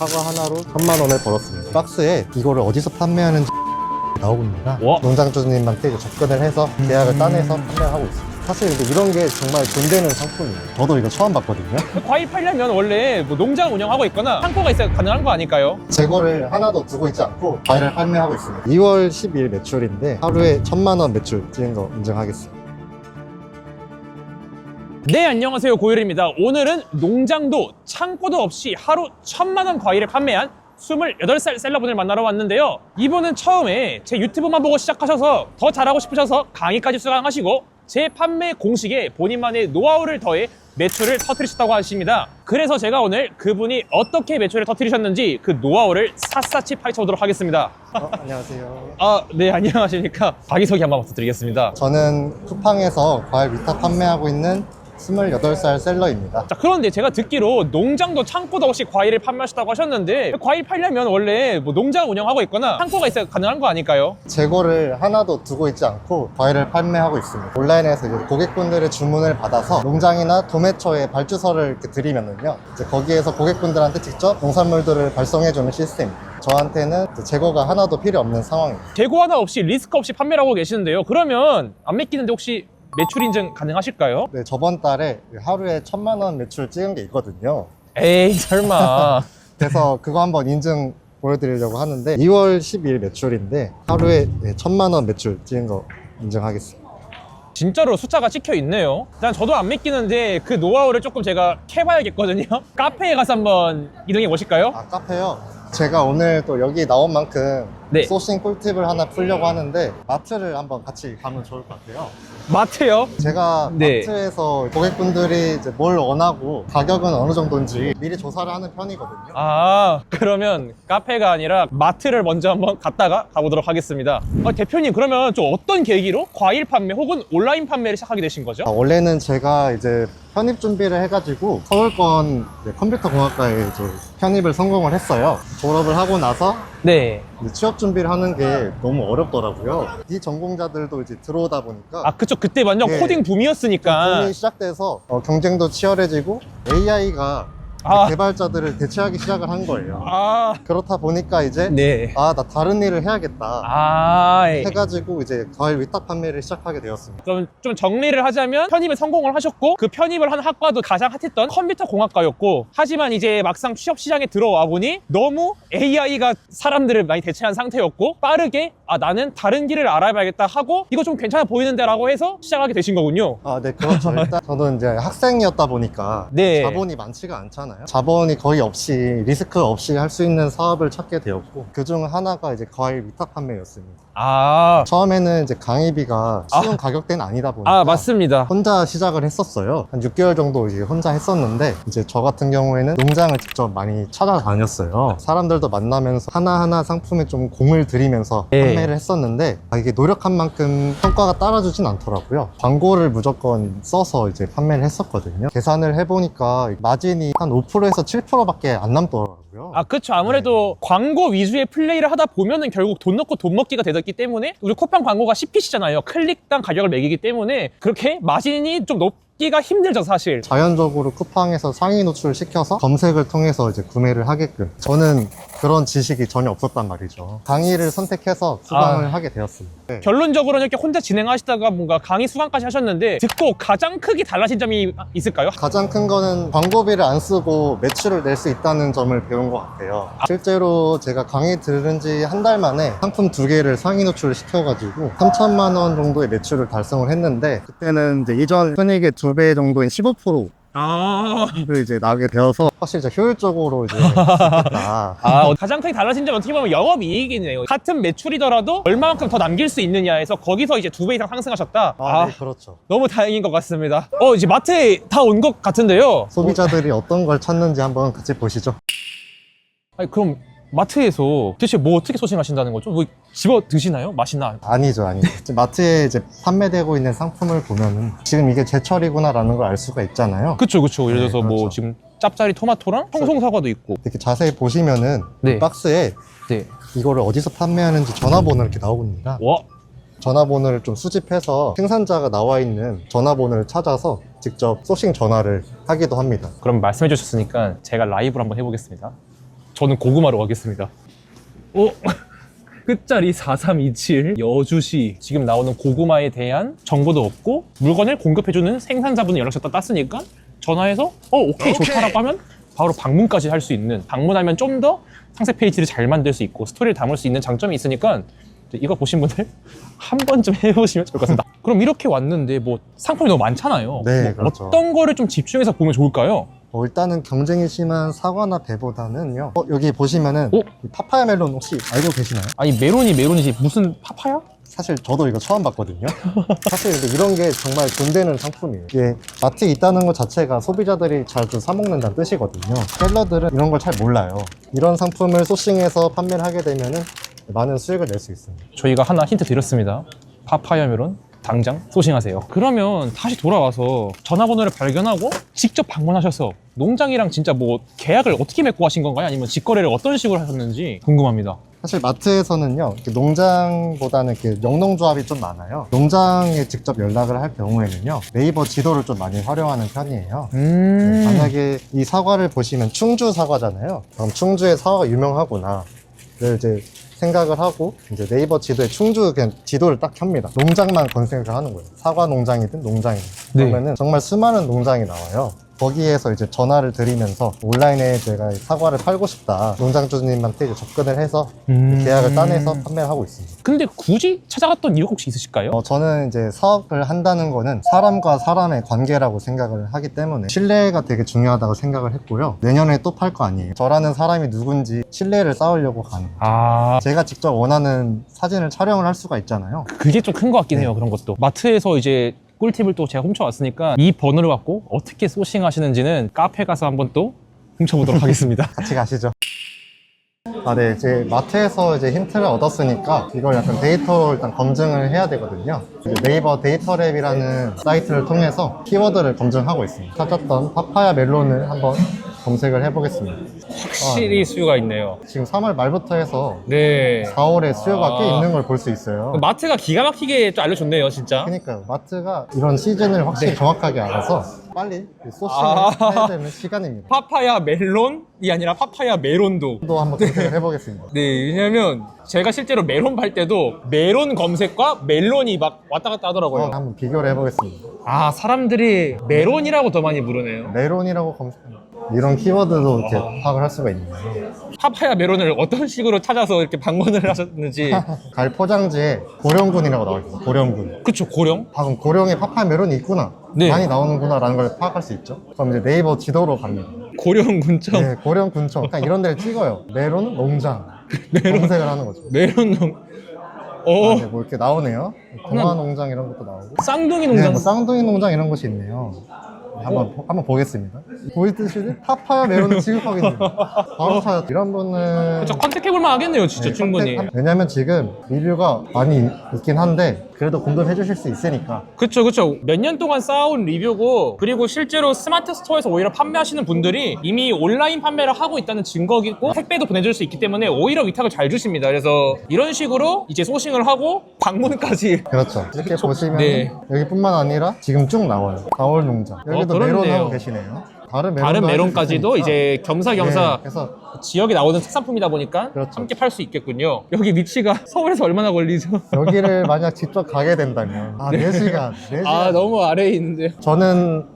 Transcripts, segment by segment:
사과 하나로 3만 원을 벌었습니다. 박스에 이거를 어디서 판매하는지 나오고있습니다. 농장주님한테 접근을 해서 계약을 따내서 판매하고 있습니다. 사실 이런 게 정말 돈 되는 상품이에요. 저도 이거 처음 봤거든요. 과일 팔려면 원래 뭐 농장 운영하고 있거나 창고가 있어야 가능한 거 아닐까요? 재고를 하나도 두고 있지 않고 과일을 판매하고 있습니다. 2월 10일 매출인데 하루에 1,000만 원 매출 찍은 거 인정하겠습니다. 네, 안녕하세요, 고율입니다. 오늘은 농장도 창고도 없이 하루 1,000만 원 과일을 판매한 28살 셀러분을 만나러 왔는데요. 이분은 처음에 제 유튜브만 보고 시작하셔서 더 잘하고 싶으셔서 강의까지 수강하시고 제 판매 공식에 본인만의 노하우를 더해 매출을 터뜨리셨다고 하십니다. 그래서 제가 오늘 그분이 어떻게 매출을 터뜨리셨는지 그 노하우를 샅샅이 파헤쳐보도록 하겠습니다. 안녕하세요. 네, 안녕하십니까. 자기소개 한번 부탁드리겠습니다. 저는 쿠팡에서 과일 위탁 판매하고 있는 28살 셀러입니다. 자, 그런데 제가 듣기로 농장도 창고도 없이 과일을 판매하셨다고 하셨는데 과일 팔려면 원래 뭐 농장 운영하고 있거나 창고가 있어야 가능한 거 아닐까요? 재고를 하나도 두고 있지 않고 과일을 판매하고 있습니다. 온라인에서 이제 고객분들의 주문을 받아서 농장이나 도매처에 발주서를 이렇게 드리면은요, 이제 거기에서 고객분들한테 직접 농산물들을 발송해주는 시스템입니다. 저한테는 재고가 하나도 필요 없는 상황입니다. 재고 하나 없이 리스크 없이 판매를 하고 계시는데요. 그러면 안 믿기는데 혹시 매출 인증 가능하실까요? 네, 저번 달에 하루에 1,000만 원 매출 찍은 게 있거든요. 에이, 설마. 그래서 그거 한번 인증 보여드리려고 하는데 2월 10일 매출인데 하루에 1,000만 원 매출 찍은 거 인증하겠습니다. 진짜로 숫자가 찍혀 있네요. 일단 저도 안 믿기는데 그 노하우를 조금 제가 캐봐야겠거든요. 카페에 가서 한번 이동해 보실까요? 카페요? 제가 오늘 또 여기 나온 만큼 네. 소싱 꿀팁을 하나 풀려고 하는데 마트를 한번 같이 가면 좋을 것 같아요. 마트요? 제가 네. 마트에서 고객분들이 이제 뭘 원하고 가격은 어느 정도인지 미리 조사를 하는 편이거든요. 그러면 카페가 아니라 마트를 먼저 한번 갔다가 가보도록 하겠습니다. 대표님, 그러면 좀 어떤 계기로 과일 판매 혹은 온라인 판매를 시작하게 되신 거죠? 원래는 제가 이제 편입 준비를 해가지고 서울권 컴퓨터 공학과에 편입을 성공을 했어요. 졸업을 하고 나서 네. 취업 준비를 하는 게 너무 어렵더라고요. 이 전공자들도 이제 들어오다 보니까 그쵸. 그때 완전 네. 코딩 붐이었으니까. 붐이 시작돼서 경쟁도 치열해지고 AI가 개발자들을 대체하기 시작을 한 거예요. 그렇다 보니까 이제 네. 나 다른 일을 해야겠다 예. 해가지고 이제 과일 위탁 판매를 시작하게 되었습니다. 그럼 좀 정리를 하자면 편입에 성공을 하셨고 그 편입을 한 학과도 가장 핫했던 컴퓨터 공학과였고, 하지만 이제 막상 취업 시장에 들어와 보니 너무 AI가 사람들을 많이 대체한 상태였고 빠르게 나는 다른 길을 알아봐야겠다 하고 이거 좀 괜찮아 보이는데 라고 해서 시작하게 되신 거군요. 네, 그렇죠. 일단 저도 이제 학생이었다 보니까 네. 자본이 많지가 않잖아요. 자본이 거의 없이 리스크 없이 할 수 있는 사업을 찾게 되었고 그중 하나가 이제 과일 위탁 판매였습니다. 처음에는 이제 강의비가 쉬운 가격대는 아니다 보니까 맞습니다. 혼자 시작을 했었어요. 한 6개월 정도 이제 혼자 했었는데 이제 저 같은 경우에는 농장을 직접 많이 찾아다녔어요. 사람들도 만나면서 하나하나 상품에 좀 공을 들이면서 판매를 했었는데 이게 노력한 만큼 성과가 따라주진 않더라고요. 광고를 무조건 써서 이제 판매를 했었거든요. 계산을 해보니까 마진이 한 5%에서 7%밖에 안 남더라고요. 그쵸. 아무래도 광고 위주의 플레이를 하다 보면은 결국 돈 넣고 돈 먹기가 되었기 때문에 우리 쿠팡 광고가 CPC잖아요. 클릭당 가격을 매기기 때문에 그렇게 마진이 좀 높기가 힘들죠, 사실. 자연적으로 쿠팡에서 상위 노출을 시켜서 검색을 통해서 이제 구매를 하게끔, 저는 그런 지식이 전혀 없었단 말이죠. 강의를 선택해서 수강을 하게 되었습니다. 네. 결론적으로는 이렇게 혼자 진행하시다가 뭔가 강의 수강까지 하셨는데 듣고 가장 크게 달라진 점이 있을까요? 가장 큰 거는 광고비를 안 쓰고 매출을 낼 수 있다는 점을 배운 것 같아요. 실제로 제가 강의 들은 지 한 달 만에 상품 2개를 상위 노출을 시켜가지고 3,000만 원 정도의 매출을 달성을 했는데, 그때는 이제 이전 손익의 2배 정도인 15%. 를 이제 나게 되어서 확실히 효율적으로 이제 했다. 가장 크게 달라진 점은 어떻게 보면 영업이익이네요. 같은 매출이더라도 얼마만큼 더 남길 수 있느냐에서 거기서 이제 2배 이상 상승하셨다. 네, 그렇죠. 너무 다행인 것 같습니다. 이제 마트에 다 온 것 같은데요. 소비자들이 어떤 걸 찾는지 한번 같이 보시죠. 그럼 마트에서 대체 뭐 어떻게 소싱하신다는 거죠? 뭐 집어 드시나요? 맛있나? 아니죠. 지금 마트에 이제 판매되고 있는 상품을 보면은 지금 이게 제철이구나라는 걸 알 수가 있잖아요. 그쵸. 예를 들어서 그렇죠. 뭐 지금 짭짜리 토마토랑 청송사과도 있고. 이렇게 자세히 보시면은 네. 박스에 이거를 어디서 판매하는지 전화번호가 이렇게 나오거든요. 전화번호를 좀 수집해서 생산자가 나와 있는 전화번호를 찾아서 직접 소싱 전화를 하기도 합니다. 그럼 말씀해 주셨으니까 제가 라이브로 한번 해보겠습니다. 저는 고구마로 가겠습니다. 끝자리 4327 여주시. 지금 나오는 고구마에 대한 정보도 없고 물건을 공급해주는 생산자분의 연락처 땄으니까 전화해서 오케이 좋다라고 하면 바로 방문까지 할 수 있는, 방문하면 좀 더 상세 페이지를 잘 만들 수 있고 스토리를 담을 수 있는 장점이 있으니까 이거 보신 분들 한 번쯤 해보시면 좋을 것 같습니다. 그럼 이렇게 왔는데 뭐 상품이 너무 많잖아요. 네, 뭐 그렇죠. 어떤 거를 좀 집중해서 보면 좋을까요? 일단은 경쟁이 심한 사과나 배보다는요. 여기 보시면은 이 파파야 멜론 혹시 알고 계시나요? 아니 메론이지 무슨 파파야? 사실 저도 이거 처음 봤거든요. 사실 근데 이런 게 정말 돈 되는 상품이에요. 이게 마트에 있다는 것 자체가 소비자들이 잘 좀 사먹는다는 뜻이거든요. 셀러들은 이런 걸 잘 몰라요. 이런 상품을 소싱해서 판매를 하게 되면은 많은 수익을 낼 수 있습니다. 저희가 하나 힌트 드렸습니다. 파파야 멜론 당장 소싱하세요. 그러면 다시 돌아와서 전화번호를 발견하고 직접 방문하셔서 농장이랑 진짜 뭐 계약을 어떻게 맺고 하신 건가요? 아니면 직거래를 어떤 식으로 하셨는지 궁금합니다. 사실 마트에서는요, 이렇게 농장보다는 이렇게 영농조합이 좀 많아요. 농장에 직접 연락을 할 경우에는요, 네이버 지도를 좀 많이 활용하는 편이에요. 네, 만약에 이 사과를 보시면 충주 사과잖아요. 그럼 충주의 사과가 유명하구나. 를 이제 생각을 하고 이제 네이버 지도에 충주 그냥 지도를 딱 켭니다. 농장만 검색을 하는 거예요. 사과 농장이든 농장이든. 네. 그러면은 정말 수많은 농장이 나와요. 거기에서 이제 전화를 드리면서 온라인에 제가 사과를 팔고 싶다. 농장주님한테 이제 접근을 해서 계약을 따내서 판매를 하고 있습니다. 근데 굳이 찾아갔던 이유가 혹시 있으실까요? 저는 이제 사업을 한다는 거는 사람과 사람의 관계라고 생각을 하기 때문에 신뢰가 되게 중요하다고 생각을 했고요. 내년에 또 팔 거 아니에요. 저라는 사람이 누군지 신뢰를 쌓으려고 가는 거예요. 제가 직접 원하는 사진을 촬영을 할 수가 있잖아요. 그게 좀 큰 것 같긴 해요. 그런 것도. 마트에서 이제 꿀팁을 또 제가 훔쳐왔으니까 이 번호를 갖고 어떻게 소싱 하시는지는 카페 가서 한번 또 훔쳐보도록 하겠습니다. 같이 가시죠. 네, 이제 마트에서 이제 힌트를 얻었으니까 이걸 약간 데이터로 일단 검증을 해야 되거든요. 이제 네이버 데이터랩이라는 사이트를 통해서 키워드를 검증하고 있습니다. 찾았던 파파야 멜론을 한번 검색을 해보겠습니다. 확실히 수요가 있네요. 지금 3월 말부터 해서 네. 4월에 수요가 꽤 있는 걸 볼 수 있어요. 마트가 기가 막히게 또 알려줬네요, 진짜. 그러니까요. 마트가 이런 시즌을 확실히 정확하게 알아서 빨리 소싱을 해야 되는 시간입니다. 파파야 멜론이 아니라 파파야 메론도. 또 한번 검색을 해보겠습니다. 네, 왜냐면 제가 실제로 메론 팔 때도 메론 검색과 멜론이 막 왔다 갔다 하더라고요. 한번 비교를 해보겠습니다. 사람들이 메론이라고 더 많이 부르네요. 메론이라고 검색합니다. 이런 키워드도 이렇게 파악을 할 수가 있네요. 파파야 메론을 어떤 식으로 찾아서 이렇게 방문을 하셨는지. 갈 포장지에 고령군이라고 나와 있어요. 고령군. 그쵸, 고령? 그럼 고령에 파파야 멜론이 있구나. 네. 많이 나오는구나 라는 걸 파악할 수 있죠. 그럼 이제 네이버 지도로 갑니다. 고령군청. 네, 고령군청. 그냥 이런 데를 찍어요. 메론 농장. 검색을 하는 거죠. 메론농. 네, 뭐 이렇게 나오네요. 동화 농장 이런 것도 나오고. 쌍둥이 네, 농장. 뭐 쌍둥이 농장 이런 곳이 있네요. 네, 한번 보겠습니다. 보이듯이 파파야 메론을 취급하고 있는 바로 찾았죠. 이런 분은 저 컨택해볼만 하겠네요, 진짜 네, 충분히. 왜냐면 지금 리뷰가 많이 있긴 한데 그래도 공급해 주실 수 있으니까. 그쵸. 몇 년 동안 쌓아온 리뷰고, 그리고 실제로 스마트 스토어에서 오히려 판매하시는 분들이 이미 온라인 판매를 하고 있다는 증거이고 택배도 보내줄 수 있기 때문에 오히려 위탁을 잘 주십니다. 그래서 이런 식으로 이제 소싱을 하고 방문까지. 그렇죠. 이렇게 보시면 네. 여기뿐만 아니라 지금 쭉 나와요. 4월 농장. 여기도 그렇네요. 메론하고 계시네요. 다른 메론까지도 할 수 있으니까. 이제 겸사겸사 네, 그래서 지역에 나오는 특산품이다 보니까 그렇죠. 함께 팔 수 있겠군요. 여기 위치가 서울에서 얼마나 걸리죠? 여기를 만약 직접 가게 된다면 4시간. 4시간. 너무 아래에 있는데요. 저는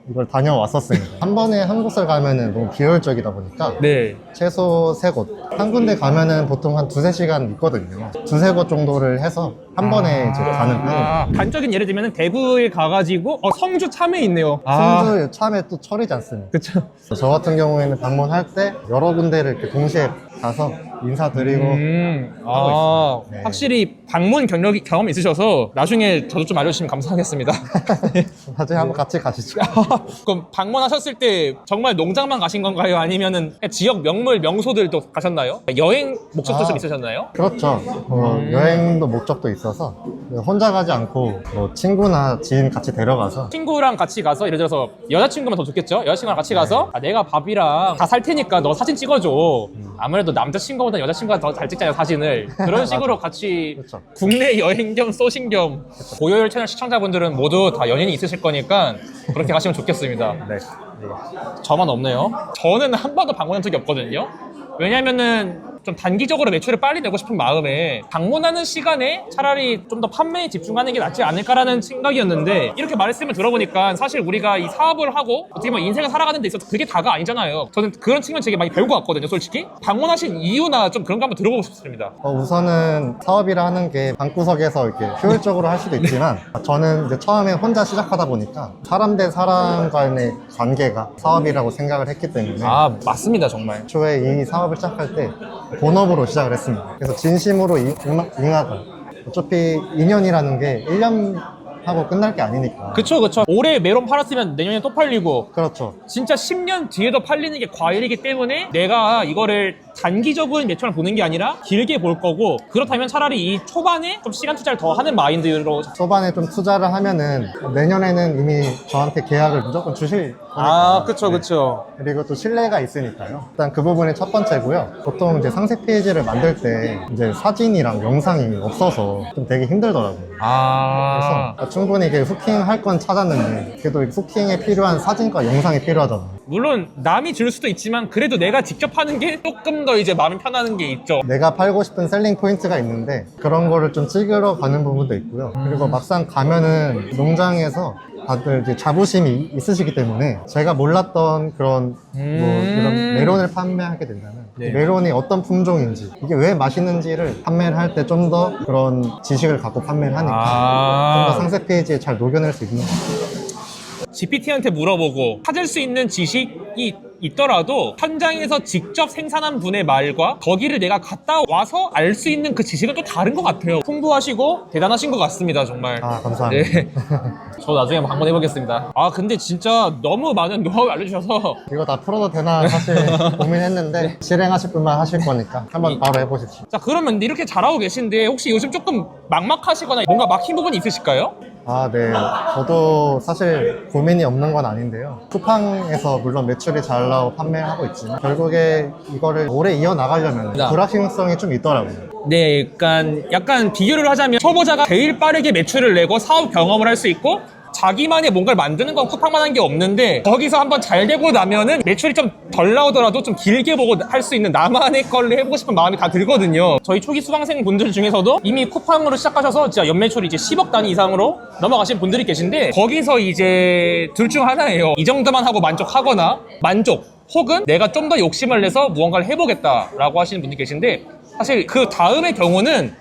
이걸 다녀왔었습니다. 한 번에 한 곳을 가면은 너무 비효율적이다 보니까 네. 최소 3곳. 한 군데 가면은 보통 한 2-3시간 있거든요. 2-3곳 정도를 해서 한 번에 이제 가는 편이에요. 단적인 예를 들면 대구에 가가지고 성주 참외 있네요. 성주 참에 또 철이지 않습니까? 그쵸. 저 같은 경우에는 방문할 때 여러 군데를 이렇게 동시에 가서 인사드리고 하고 있습니다. 네. 확실히 방문 경험이 있으셔서 나중에 저도 좀 알려주시면 감사하겠습니다. 나중에 한번 같이 가시죠. 그럼 방문하셨을 때 정말 농장만 가신 건가요? 아니면은 지역 명물 명소들도 가셨나요? 여행 목적도 좀 있으셨나요? 그렇죠. 여행도 목적도 있어서 혼자 가지 않고 뭐 친구나 지인 같이 데려가서 친구랑 같이 가서 예를 들어서 여자친구면 더 좋겠죠? 여자친구랑 같이 가서 내가 밥이랑 다 살 테니까 너 사진 찍어줘. 아무래도 남자친구보다 여자친구가 더 잘 찍잖아요, 사진을. 그런 식으로 같이 그렇죠. 국내 여행 겸 소싱 겸 고요열 채널 시청자분들은 모두 다 연인이 있으실 거니까 그렇게 가시면 좋겠습니다. 네. 저만 없네요. 저는 한 번도 방문한 적이 없거든요. 왜냐면은 좀 단기적으로 매출을 빨리 내고 싶은 마음에 방문하는 시간에 차라리 좀 더 판매에 집중하는 게 낫지 않을까라는 생각이었는데, 이렇게 말씀을 들어보니까 사실 우리가 이 사업을 하고 어떻게 보면 인생을 살아가는 데 있어서 그게 다가 아니잖아요. 저는 그런 측면 되게 많이 배우고 왔거든요, 솔직히. 방문하신 이유나 좀 그런 거 한번 들어보고 싶습니다. 우선은 사업이라 하는 게 방구석에서 이렇게 효율적으로 할 수도 있지만 저는 이제 처음에 혼자 시작하다 보니까 사람 대 사람 간의 관계가 사업이라고 생각을 했기 때문에 아, 맞습니다, 정말. 초에 이 사업을 시작할 때 본업으로 시작을 했습니다. 그래서 진심으로 임하고, 어차피 2년이라는 게 1년 하고 끝날 게 아니니까. 그쵸. 올해 메론 팔았으면 내년에 또 팔리고, 그렇죠. 진짜 10년 뒤에도 팔리는 게 과일이기 때문에 내가 이거를 단기적인 매출을 보는 게 아니라 길게 볼 거고, 그렇다면 차라리 이 초반에 좀 시간 투자를 더 하는 마인드로. 초반에 좀 투자를 하면은 내년에는 이미 저한테 계약을 무조건 주실 거니까. 그쵸. 그리고 또 신뢰가 있으니까요. 일단 그 부분이 첫 번째고요. 보통 이제 상세 페이지를 만들 때 이제 사진이랑 영상이 없어서 좀 되게 힘들더라고요. 그래서 충분히 이게 후킹할 건 찾았는데 그래도 후킹에 필요한 사진과 영상이 필요하잖아요. 물론 남이 줄 수도 있지만 그래도 내가 직접 하는 게 조금 더 이제 마음이 편하는 게 있죠. 내가 팔고 싶은 셀링 포인트가 있는데 그런 거를 좀 찍으러 가는 부분도 있고요. 그리고 막상 가면은 농장에서 다들 이제 자부심이 있으시기 때문에 제가 몰랐던 그런 이런 메론을 판매하게 된다면 네. 메론이 어떤 품종인지 이게 왜 맛있는지를 판매를 할 때 좀 더 그런 지식을 갖고 판매를 하니까 좀 더 상세 페이지에 잘 녹여낼 수 있는 거예요. GPT한테 물어보고 찾을 수 있는 지식이 있더라도 현장에서 직접 생산한 분의 말과 거기를 내가 갔다 와서 알 수 있는 그 지식은 또 다른 것 같아요. 풍부하시고 대단하신 것 같습니다, 정말. 아, 감사합니다. 네. 저 나중에 한번 해보겠습니다. 아, 근데 진짜 너무 많은 노하우 알려주셔서. 이거 다 풀어도 되나 사실 고민했는데 실행하실 분만 하실 거니까 한번 바로 해보십시오. 자, 그러면 이렇게 잘하고 계신데 혹시 요즘 조금 막막하시거나 뭔가 막힌 부분이 있으실까요? 아, 네. 저도 사실 고민이 없는 건 아닌데요. 쿠팡에서 물론 매출이 잘 나오고 판매하고 있지만 결국에 이거를 오래 이어나가려면 네. 불확실성이 좀 있더라고요. 네, 약간 비교를 하자면 초보자가 제일 빠르게 매출을 내고 사업 경험을 할 수 있고 자기만의 뭔가를 만드는 건 쿠팡만 한 게 없는데 거기서 한번 잘 되고 나면은 매출이 좀 덜 나오더라도 좀 길게 보고 할 수 있는 나만의 걸 해보고 싶은 마음이 다 들거든요. 저희 초기 수강생 분들 중에서도 이미 쿠팡으로 시작하셔서 진짜 연매출이 이제 10억 단위 이상으로 넘어가신 분들이 계신데 거기서 이제 둘 중 하나예요. 이 정도만 하고 만족하거나 만족 혹은 내가 좀 더 욕심을 내서 무언가를 해보겠다라고 하시는 분들이 계신데 사실 그 다음의 경우는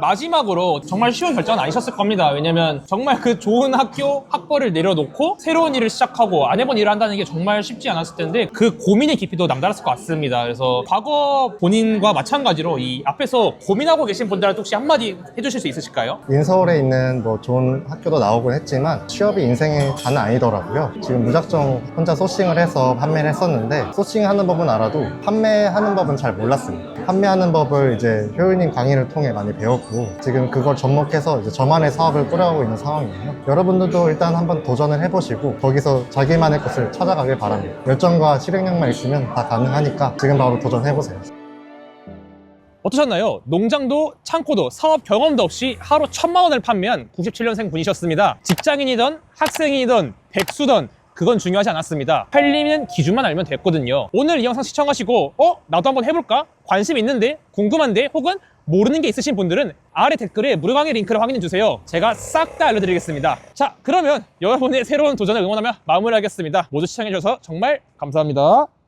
마지막으로 정말 쉬운 결정은 아니셨을 겁니다. 왜냐면 정말 그 좋은 학벌을 내려놓고 새로운 일을 시작하고 안 해본 일을 한다는 게 정말 쉽지 않았을 텐데 그 고민의 깊이도 남다랐을 것 같습니다. 그래서 과거 본인과 마찬가지로 이 앞에서 고민하고 계신 분들한테 혹시 한마디 해주실 수 있으실까요? 인서울에 있는 뭐 좋은 학교도 나오곤 했지만 취업이 인생의 다는 아니더라고요. 지금 무작정 혼자 소싱을 해서 판매를 했었는데 소싱하는 법은 알아도 판매하는 법은 잘 몰랐습니다. 판매하는 법을 이제 효율님 강의를 통해 많이 배웠고 지금 그걸 접목해서 이제 저만의 사업을 꾸려가고 있는 상황이에요. 여러분들도 일단 한번 도전을 해보시고 거기서 자기만의 것을 찾아가길 바랍니다. 열정과 실행력만 있으면 다 가능하니까 지금 바로 도전해보세요. 어떠셨나요? 농장도 창고도 사업 경험도 없이 하루 1,000만 원을 판매한 97년생 분이셨습니다. 직장인이든 학생이든 백수든 그건 중요하지 않았습니다. 팔리는 기준만 알면 됐거든요. 오늘 이 영상 시청하시고 나도 한번 해볼까? 관심 있는데? 궁금한데? 혹은 모르는 게 있으신 분들은 아래 댓글에 무료 강의 링크를 확인해주세요. 제가 싹 다 알려드리겠습니다. 자, 그러면 여러분의 새로운 도전을 응원하며 마무리하겠습니다. 모두 시청해주셔서 정말 감사합니다.